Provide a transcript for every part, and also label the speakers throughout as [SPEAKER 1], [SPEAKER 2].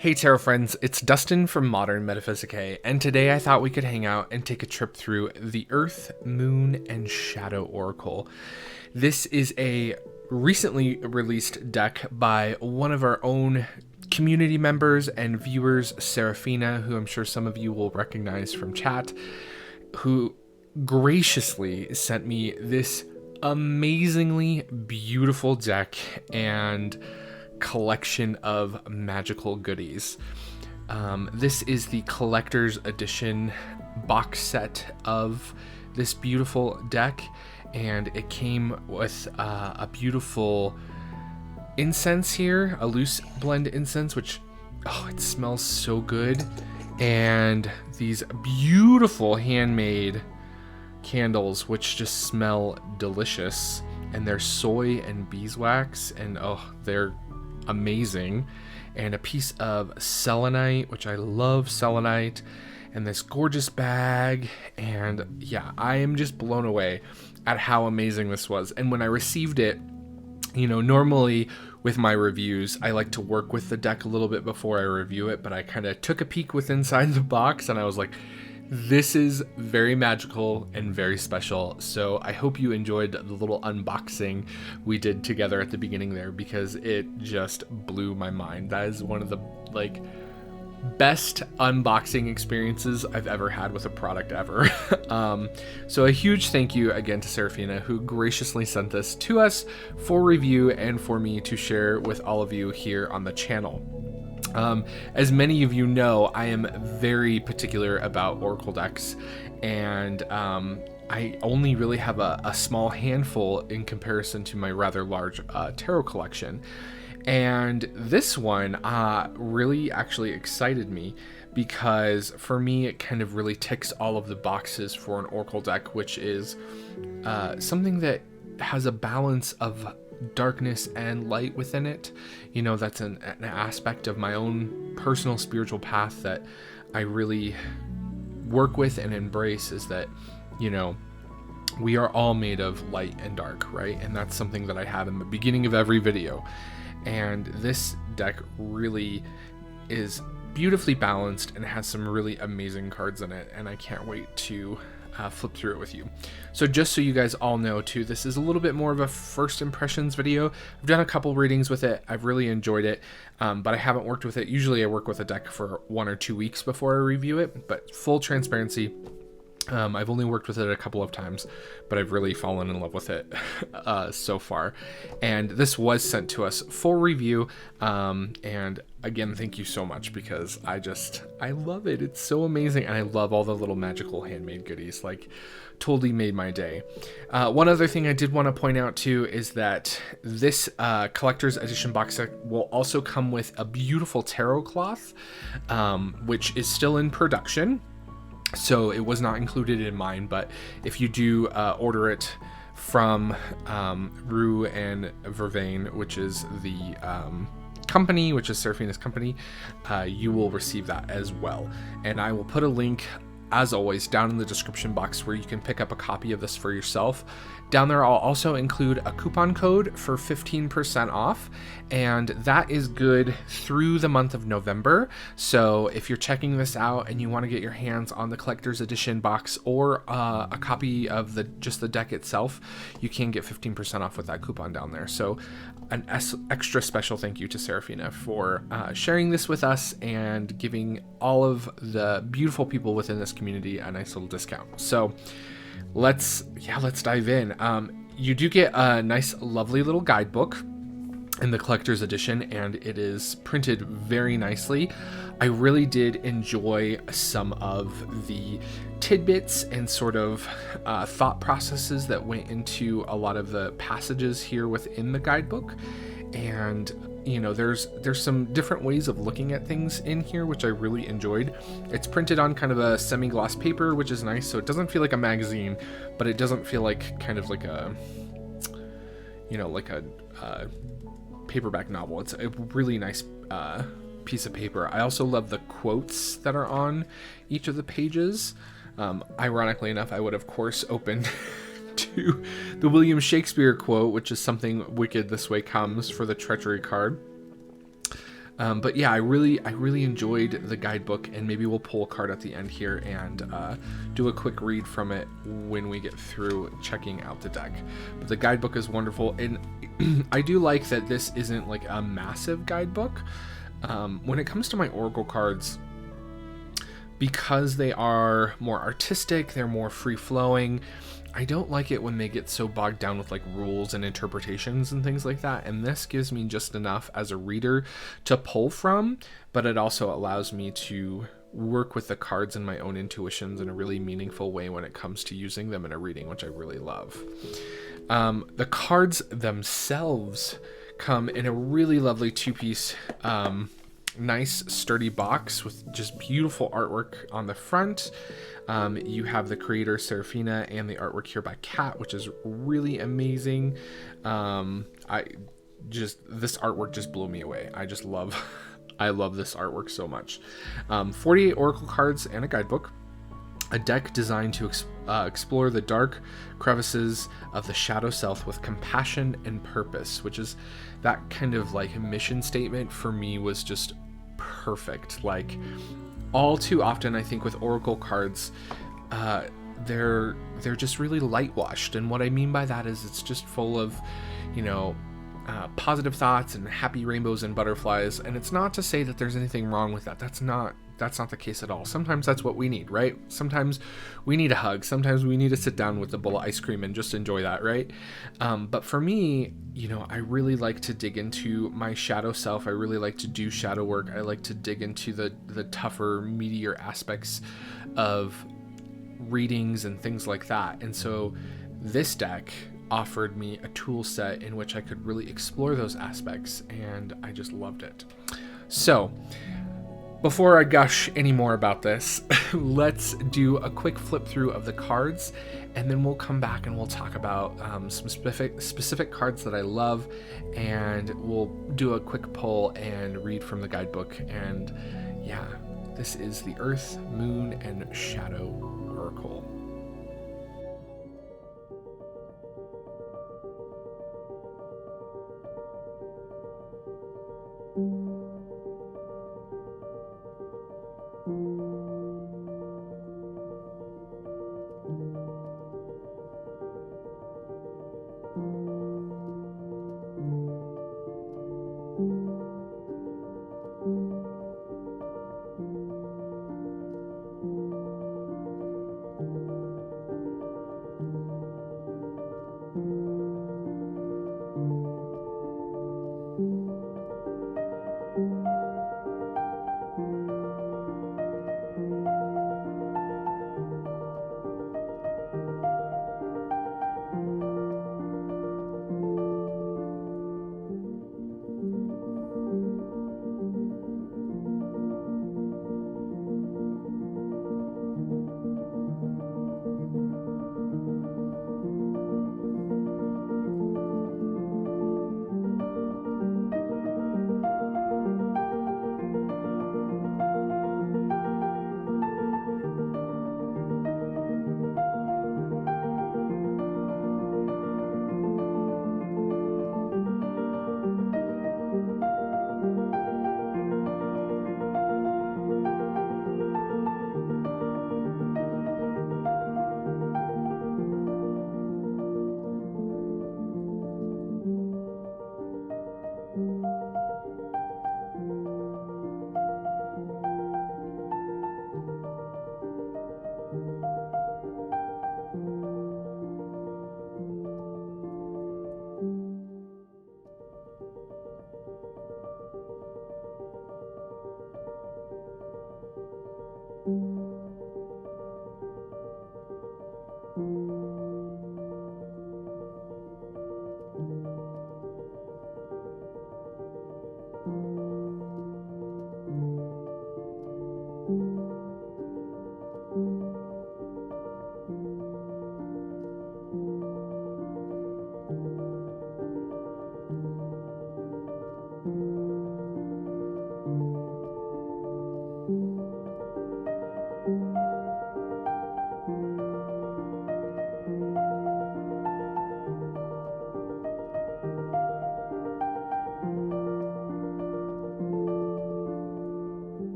[SPEAKER 1] Hey tarot friends, it's Dustin from Modern Metaphysicae, and today I thought we could hang out and take a trip through the Earth, Moon, and Shadow Oracle. This is a recently released deck by one of our own community members and viewers, Serefina, who I'm sure some of you will recognize from chat, who graciously sent me this amazingly beautiful deck and collection of magical goodies. This is the collector's edition box set of this beautiful deck, and it came with a beautiful incense here, a loose blend incense, which it smells so good, and these beautiful handmade candles which just smell delicious, and they're soy and beeswax, and they're amazing. And a piece of selenite, which I love selenite, and this gorgeous bag. And yeah, I am just blown away at how amazing this was. And when I received it, normally with my reviews, I like to work with the deck a little bit before I review it, but I kind of took a peek with inside the box and I was like, this is very magical and very special. So I hope you enjoyed the little unboxing we did together at the beginning there, because it just blew my mind. That is one of the best unboxing experiences I've ever had with a product ever. So a huge thank you again to Serefina, who graciously sent this to us for review and for me to share with all of you here on the channel. As many of you know, I am very particular about Oracle decks, and I only really have a small handful in comparison to my rather large tarot collection. And this one really actually excited me, because for me it kind of really ticks all of the boxes for an Oracle deck, which is something that has a balance of darkness and light within it. You know, that's an aspect of my own personal spiritual path that I really work with and embrace, is that, you know, we are all made of light and dark, right? And that's something that I have in the beginning of every video. And this deck really is beautifully balanced and has some really amazing cards in it, and I can't wait to flip through it with you. So just so you guys all know too, this is a little bit more of a first impressions video. I've done a couple readings with it. I've really enjoyed it, but I haven't worked with it. Usually I work with a deck for 1 or 2 weeks before I review it, but full transparency, I've only worked with it a couple of times, but I've really fallen in love with it so far. And this was sent to us for review. And again, thank you so much, because I love it. It's so amazing. And I love all the little magical handmade goodies, like totally made my day. One other thing I did want to point out too is that this collector's edition box set will also come with a beautiful tarot cloth, which is still in production. So it was not included in mine, but if you do order it from Rue and Vervain, which is the company, which is Serefina's company, you will receive that as well. And I will put a link, as always, down in the description box where you can pick up a copy of this for yourself. Down there, I'll also include a coupon code for 15% off, and that is good through the month of November. So if you're checking this out and you want to get your hands on the collector's edition box or a copy of just the deck itself, you can get 15% off with that coupon down there. So an extra special thank you to Serefina for sharing this with us and giving all of the beautiful people within this community a nice little discount. So let's dive in. You do get a nice, lovely little guidebook in the collector's edition, and it is printed very nicely. I really did enjoy some of the tidbits and sort of thought processes that went into a lot of the passages here within the guidebook. And you know, there's some different ways of looking at things in here, which I really enjoyed. It's printed on kind of a semi-gloss paper, which is nice, so it doesn't feel like a magazine, but it doesn't feel like kind of like a, you know, like a paperback novel. It's a really nice piece of paper. I also love the quotes that are on each of the pages. Ironically enough, I would of course open to the William Shakespeare quote, which is "Something wicked this way comes" for the treachery card. But yeah, I really enjoyed the guidebook, and maybe we'll pull a card at the end here and do a quick read from it when we get through checking out the deck. But the guidebook is wonderful, and I do like that this isn't like a massive guidebook. When it comes to my Oracle cards, because they are more artistic, they're more free-flowing, I don't like it when they get so bogged down with like rules and interpretations and things like that. And this gives me just enough as a reader to pull from, but it also allows me to work with the cards and my own intuitions in a really meaningful way when it comes to using them in a reading, which I really love. The cards themselves come in a really lovely two-piece, nice sturdy box with just beautiful artwork on the front. You have the creator Serefina and the artwork here by Kat, which is really amazing. This artwork just blew me away. I love this artwork so much. 48 Oracle cards and a guidebook. A deck designed to explore the dark crevices of the shadow self with compassion and purpose, which is that kind of like mission statement for me was just perfect. Like, all too often, I think with Oracle cards, they're just really light washed, and what I mean by that is it's just full of, you know, positive thoughts and happy rainbows and butterflies. And it's not to say that there's anything wrong with that. That's not the case at all. Sometimes that's what we need, right? Sometimes we need a hug. Sometimes we need to sit down with a bowl of ice cream and just enjoy that, right? But for me, I really like to dig into my shadow self. I really like to do shadow work. I like to dig into the tougher, meatier aspects of readings and things like that. And so this deck offered me a tool set in which I could really explore those aspects, and I just loved it. So before I gush any more about this, let's do a quick flip through of the cards, and then we'll come back and we'll talk about some specific cards that I love, and we'll do a quick poll and read from the guidebook. And yeah, this is the Earth, Moon, and Shadow Oracle.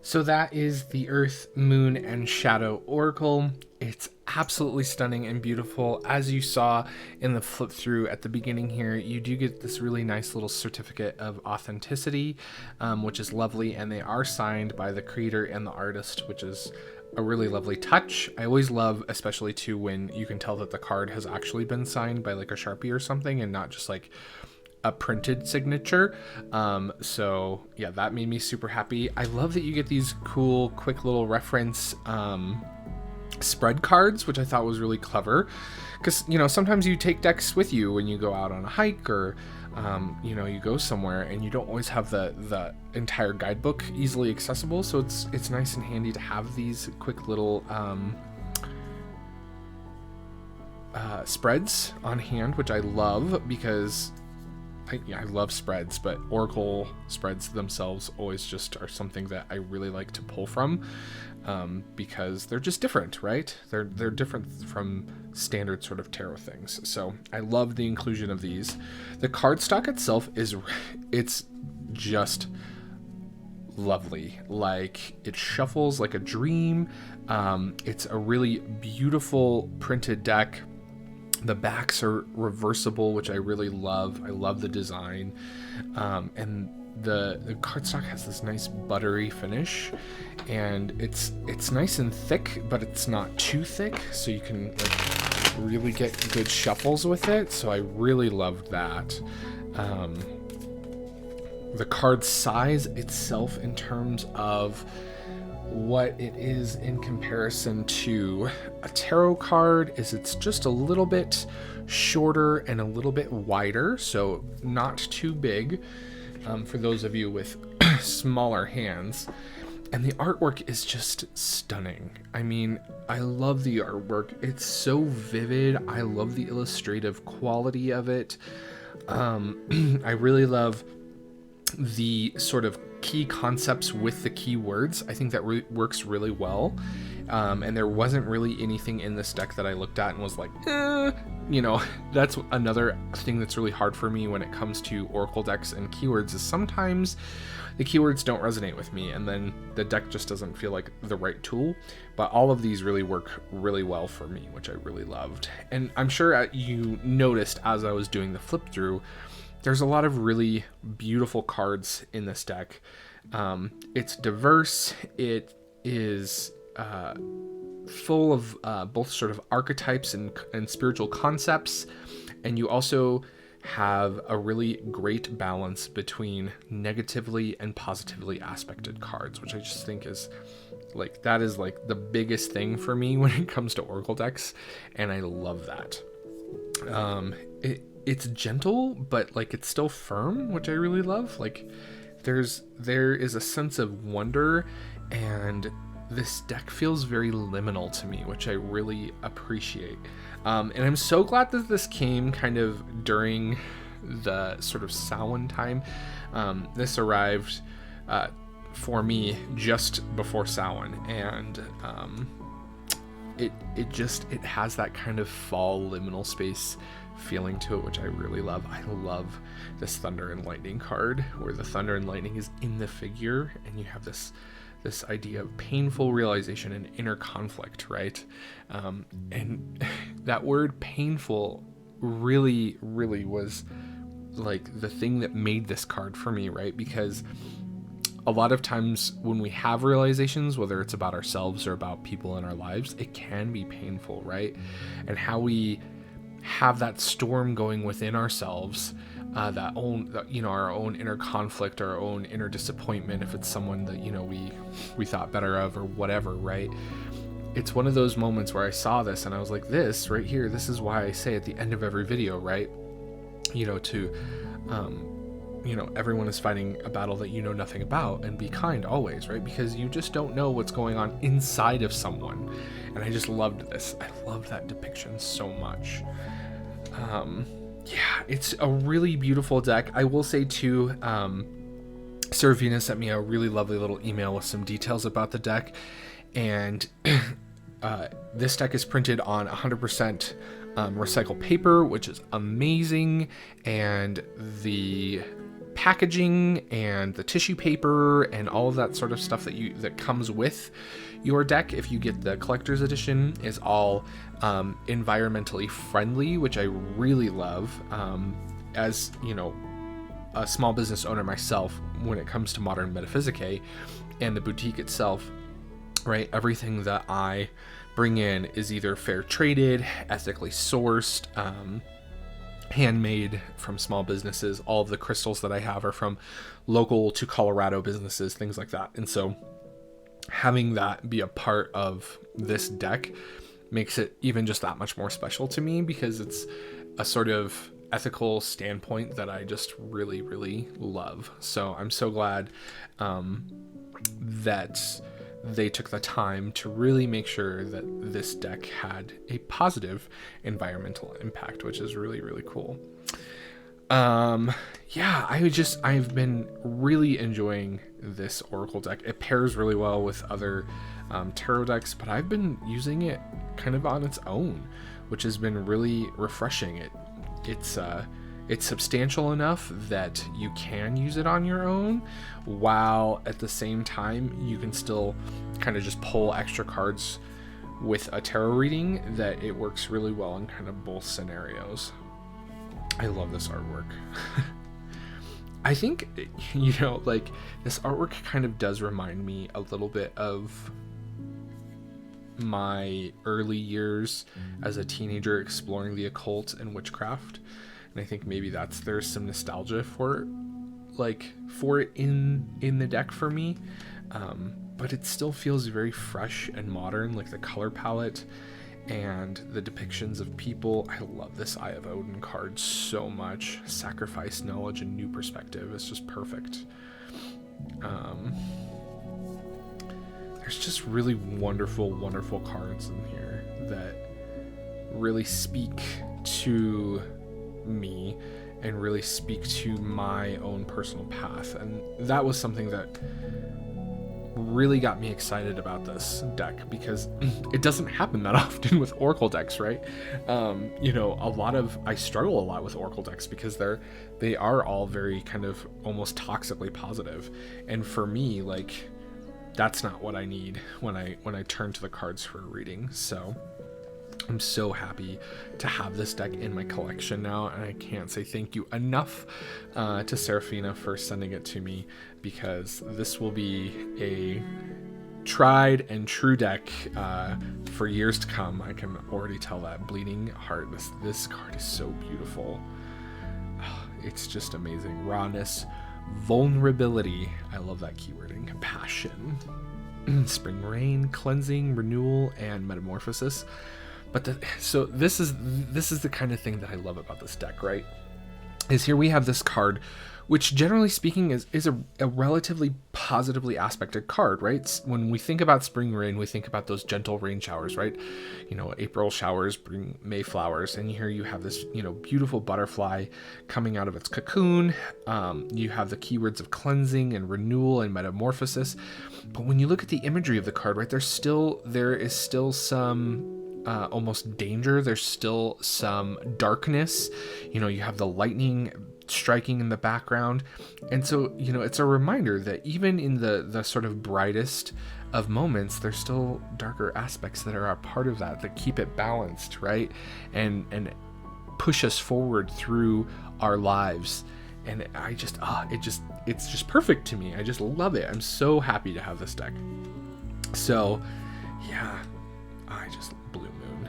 [SPEAKER 1] So that is the Earth, Moon, and Shadow Oracle. It's absolutely stunning and beautiful. As you saw in the flip through at the beginning here, you do get this really nice little certificate of authenticity, which is lovely, and they are signed by the creator and the artist, which is a really lovely touch. I always love, especially too, when you can tell that the card has actually been signed by like a Sharpie or something and not just like a printed signature. So yeah, that made me super happy. I love that you get these cool, quick little reference spread cards, which I thought was really clever, because sometimes you take decks with you when you go out on a hike or you go somewhere and you don't always have the entire guidebook easily accessible. So it's nice and handy to have these quick little spreads on hand, which I love because I love spreads, but Oracle spreads themselves always just are something that I really like to pull from, because they're just different, right? They're different from standard sort of tarot things. So I love the inclusion of these. The cardstock itself it's just lovely. Like, it shuffles like a dream. It's a really beautiful printed deck. The backs are reversible, which I really love. I love the design. And the cardstock has this nice buttery finish, and it's nice and thick, but it's not too thick, so you can like really get good shuffles with it. So I really loved that. The card size itself, in terms of what it is in comparison to a tarot card, is it's just a little bit shorter and a little bit wider, so not too big for those of you with smaller hands. And the artwork is just stunning. I mean, I love the artwork. It's so vivid. I love the illustrative quality of it. I really love the sort of key concepts with the keywords. I think that works really well. And there wasn't really anything in this deck that I looked at and was like, you know, that's another thing that's really hard for me when it comes to Oracle decks and keywords, is sometimes the keywords don't resonate with me, and then the deck just doesn't feel like the right tool. But all of these really work really well for me, which I really loved. And I'm sure you noticed as I was doing the flip through, there's a lot of really beautiful cards in this deck. It's diverse. It is full of both sort of archetypes and spiritual concepts. And you also have a really great balance between negatively and positively aspected cards, which I just think is like, that is like the biggest thing for me when it comes to Oracle decks. And I love that. It's gentle, but like it's still firm, which I really love. Like there is a sense of wonder, and this deck feels very liminal to me, which I really appreciate. And I'm so glad that this came kind of during the sort of Samhain time. This arrived for me just before Samhain, and it has that kind of fall liminal space feeling to it, which I really love. I love this Thunder and Lightning card, where the Thunder and Lightning is in the figure, and you have this idea of painful realization and inner conflict, right? And that word painful really, really was like the thing that made this card for me, right? Because a lot of times when we have realizations, whether it's about ourselves or about people in our lives, it can be painful, right? And how we have that storm going within ourselves, our own inner conflict, our own inner disappointment, if it's someone that, you know, we thought better of or whatever, right? It's one of those moments where I saw this and I was like, this right here, this is why I say at the end of every video, right? You know, everyone is fighting a battle that you know nothing about, and be kind always, right? Because you just don't know what's going on inside of someone. And I just loved this. I loved that depiction so much. Yeah, it's a really beautiful deck. I will say too, Serefina sent me a really lovely little email with some details about the deck. And this deck is printed on 100% recycled paper, which is amazing. And the packaging and the tissue paper and all of that sort of stuff that comes with your deck, if you get the collector's edition, is all environmentally friendly, which I really love. As you know, a small business owner myself, when it comes to modern metaphysical and the boutique itself, right, everything that I bring in is either fair traded, ethically sourced, handmade from small businesses. All of the crystals that I have are from local to Colorado businesses, things like that. And so having that be a part of this deck makes it even just that much more special to me, because it's a sort of ethical standpoint that I just really, really love. So I'm so glad that they took the time to really make sure that this deck had a positive environmental impact, which is really, really cool. Yeah, I've been really enjoying this Oracle deck. It pairs really well with other tarot decks, but I've been using it kind of on its own, which has been really refreshing. it's substantial enough that you can use it on your own, while at the same time you can still kind of just pull extra cards with a tarot reading, that it works really well in kind of both scenarios. I love this artwork. I think, like, this artwork kind of does remind me a little bit of my early years as a teenager exploring the occult and witchcraft. And I think maybe there's some nostalgia for it in the deck for me. But it still feels very fresh and modern, like the color palette and the depictions of people. I love this Eye of Odin card so much. Sacrifice, knowledge, and new perspective. It's just perfect. There's just really wonderful, wonderful cards in here that really speak to me and really speak to my own personal path. And that was something that really got me excited about this deck, because it doesn't happen that often with Oracle decks, right? I struggle a lot with Oracle decks because they are all very kind of almost toxically positive. And for me, like, that's not what I need when I turn to the cards for a reading. So I'm so happy to have this deck in my collection now, and I can't say thank you enough to Serefina for sending it to me, because this will be a tried and true deck for years to come. I can already tell that. Bleeding Heart, this card is so beautiful. It's just amazing. Rawness, vulnerability, I love that keywording, compassion, spring rain, cleansing, renewal, and metamorphosis. So this is the kind of thing that I love about this deck, right? Is here we have this card, which generally speaking is a relatively positively aspected card, right? When we think about spring rain, we think about those gentle rain showers, right? April showers bring May flowers, and here you have this, beautiful butterfly coming out of its cocoon. You have the keywords of cleansing and renewal and metamorphosis. But when you look at the imagery of the card, right, there is still some almost danger. There's still some darkness. You have the lightning striking in the background, and so it's a reminder that even in the sort of brightest of moments, there's still darker aspects that are a part of that keep it balanced, right, and push us forward through our lives. And it's just perfect to me. I just love it. I'm so happy to have this deck. So yeah, Blue Moon,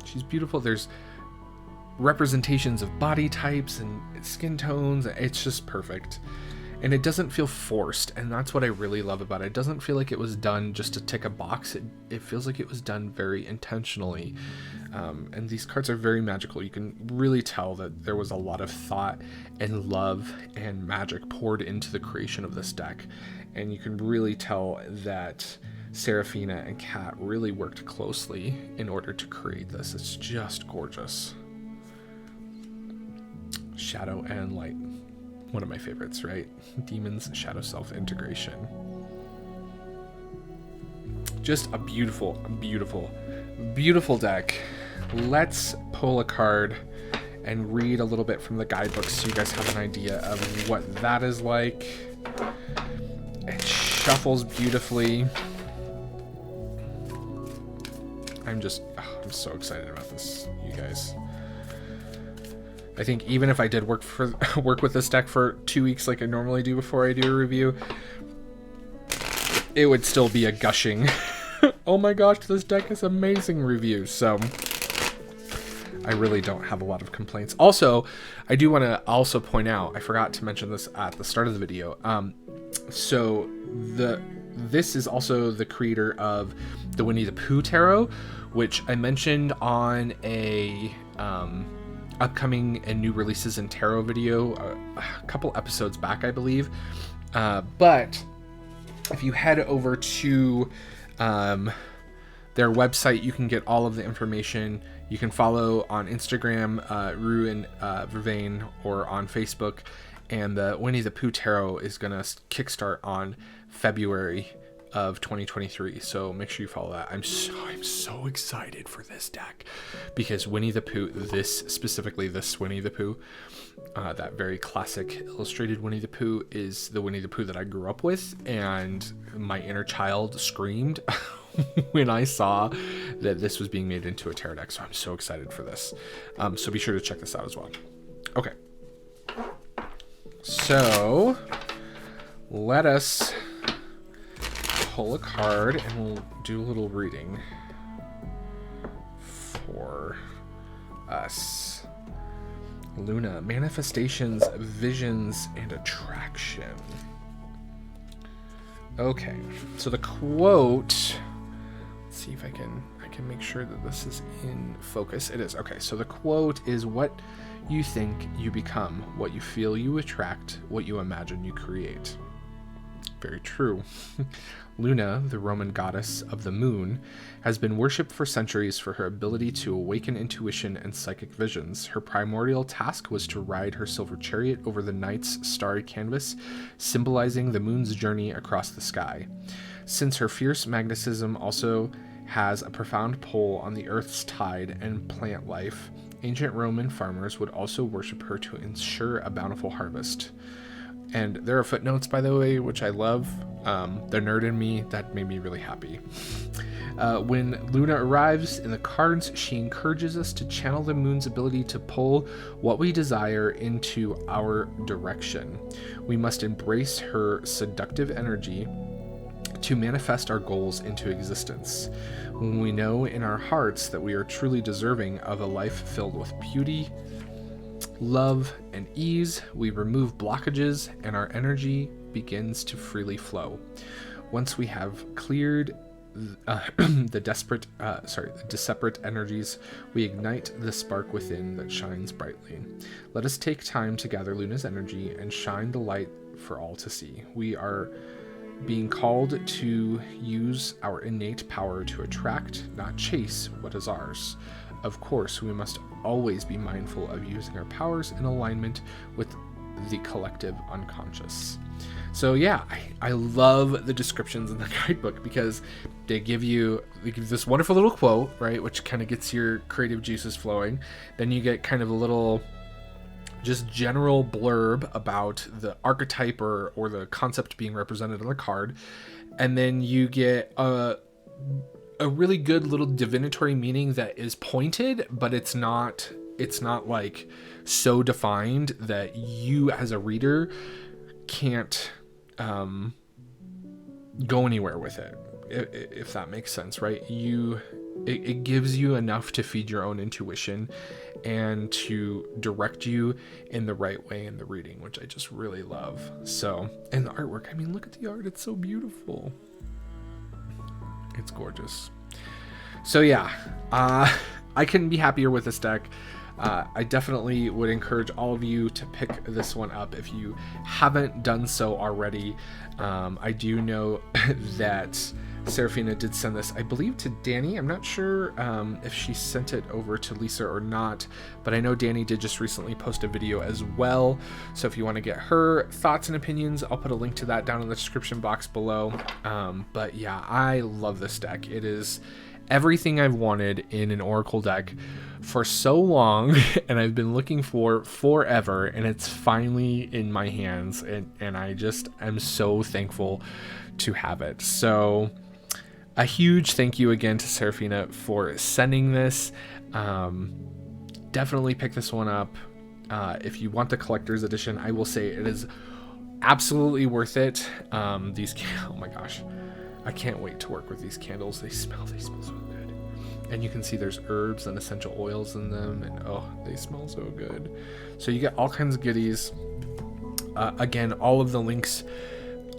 [SPEAKER 1] she's beautiful. There's representations of body types and skin tones. It's just perfect, and it doesn't feel forced, and that's what I really love about it. It doesn't feel like it was done just to tick a box. It feels like it was done very intentionally, and these cards are very magical. You can really tell that there was a lot of thought and love and magic poured into the creation of this deck, and you can really tell that Serefina and Kat really worked closely in order to create this. It's just gorgeous. Shadow and Light, one of my favorites, right? Demons, Shadow Self integration. Just a beautiful, beautiful, beautiful deck. Let's pull a card and read a little bit from the guidebook so you guys have an idea of what that is like. It shuffles beautifully. I'm so excited about this, you guys. I think even if I did work with this deck for 2 weeks like I normally do before I do a review, it would still be a gushing, oh my gosh, this deck is amazing review. So I really don't have a lot of complaints. Also, I do want to also point out, I forgot to mention this at the start of the video. This is also the creator of the Winnie the Pooh Tarot, which I mentioned on a upcoming and new releases in tarot video a couple episodes back, I believe. But if you head over to their website, you can get all of the information. You can follow on Instagram, Rue Vervain, or on Facebook. And the Winnie the Pooh Tarot is going to kickstart on February of 2023. So make sure you follow that. I'm so excited for this deck because Winnie the Pooh, specifically this Winnie the Pooh, that very classic illustrated Winnie the Pooh, is the Winnie the Pooh that I grew up with, and my inner child screamed when I saw that this was being made into a tarot deck. So I'm so excited for this. So be sure to check this out as well. Okay. So let us pull a card and we'll do a little reading for us. Luna, manifestations, visions, and attraction. Okay, so the quote, let's see if I can make sure that this is in focus. It is. Okay, so the quote is, what you think you become, what you feel you attract, what you imagine you create. Very true. Luna, the Roman goddess of the moon, has been worshipped for centuries for her ability to awaken intuition and psychic visions. Her primordial task was to ride her silver chariot over the night's starry canvas, symbolizing the moon's journey across the sky. Since her fierce magnetism also has a profound pull on the earth's tide and plant life, ancient Roman farmers would also worship her to ensure a bountiful harvest. And there are footnotes, by the way, which I love. The nerd in me, that made me really happy. When Luna arrives in the cards, she encourages us to channel the moon's ability to pull what we desire into our direction. We must embrace her seductive energy to manifest our goals into existence. When we know in our hearts that we are truly deserving of a life filled with beauty, love, and ease, we remove blockages and our energy begins to freely flow. Once we have cleared the disparate energies, we ignite the spark within that shines brightly. Let us take time to gather Luna's energy and shine the light for all to see. We are being called to use our innate power to attract, not chase, what is ours. Of course, we must always be mindful of using our powers in alignment with the collective unconscious. So yeah, I love the descriptions in the guidebook because they give you this wonderful little quote, right, which kind of gets your creative juices flowing. Then you get kind of a little just general blurb about the archetype or the concept being represented on the card. And then you get a really good little divinatory meaning that is pointed, but it's not like so defined that you as a reader can't go anywhere with it, if that makes sense, right? It gives you enough to feed your own intuition and to direct you in the right way in the reading, which I just really love. So, and the artwork, I mean, look at the art, it's so beautiful. It's gorgeous. So yeah, I couldn't be happier with this deck. I definitely would encourage all of you to pick this one up if you haven't done so already. I do know that Serefina did send this, I believe, to Danny. I'm not sure if she sent it over to Lisa or not, but I know Danny did just recently post a video as well. So if you want to get her thoughts and opinions, I'll put a link to that down in the description box below. But yeah, I love this deck. It is everything I've wanted in an Oracle deck for so long, and I've been looking for forever, and it's finally in my hands, and I just am so thankful to have it. So a huge thank you again to Serefina for sending this. Definitely pick this one up. If you want the collector's edition, I will say it is absolutely worth it. Oh my gosh, I can't wait to work with these candles. They smell so good. And you can see there's herbs and essential oils in them, and oh, they smell so good. So you get all kinds of goodies. Again, all of the links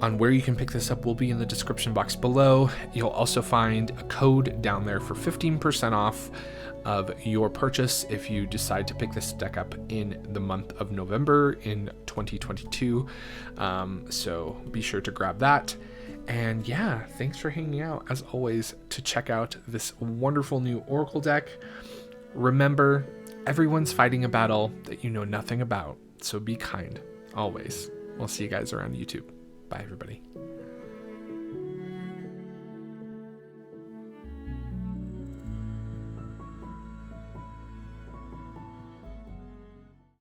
[SPEAKER 1] on where you can pick this up will be in the description box below. You'll also find a code down there for 15% off of your purchase if you decide to pick this deck up in the month of November in 2022. So be sure to grab that. And yeah, thanks for hanging out, as always, to check out this wonderful new Oracle deck. Remember, everyone's fighting a battle that you know nothing about, so be kind, always. We'll see you guys around YouTube. Bye, everybody.